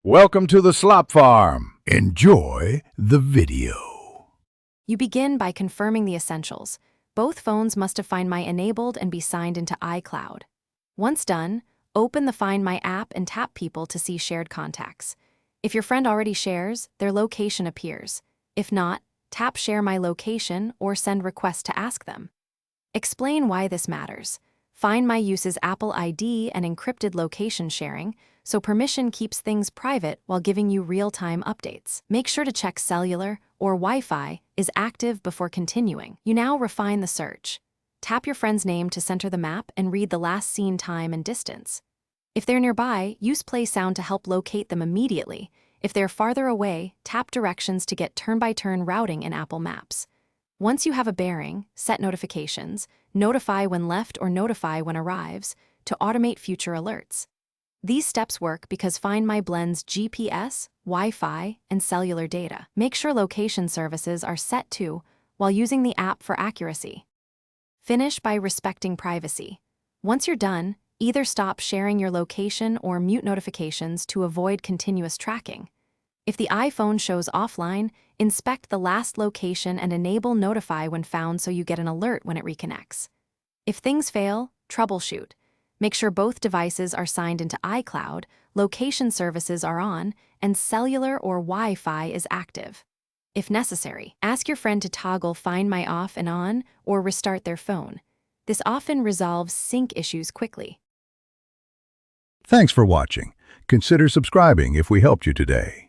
Welcome to the Slop Farm. Enjoy the video. You begin by confirming the essentials. Both phones must have Find My enabled and be signed into iCloud. Once done, open the Find My app and tap People to see shared contacts. If your friend already shares, their location appears. If not, tap Share My Location or send request to ask them. Explain why this matters. Find My uses Apple ID and encrypted location sharing, so permission keeps things private while giving you real-time updates. Make sure to check cellular or Wi-Fi is active before continuing. You now refine the search. Tap your friend's name to center the map and read the last seen time and distance. If they're nearby, use play sound to help locate them immediately. If they're farther away, tap directions to get turn-by-turn routing in Apple Maps. Once you have a bearing, set notifications, notify when left or notify when arrives, to automate future alerts. These steps work because Find My blends GPS, Wi-Fi, and cellular data. Make sure location services are set too, while using the app for accuracy. Finish by respecting privacy. Once you're done, either stop sharing your location or mute notifications to avoid continuous tracking. If the iPhone shows offline, inspect the last location and enable Notify when found so you get an alert when it reconnects. If things fail, troubleshoot. Make sure both devices are signed into iCloud, location services are on, and cellular or Wi-Fi is active. If necessary, ask your friend to toggle Find My off and on or restart their phone. This often resolves sync issues quickly. Thanks for watching. Consider subscribing if we helped you today.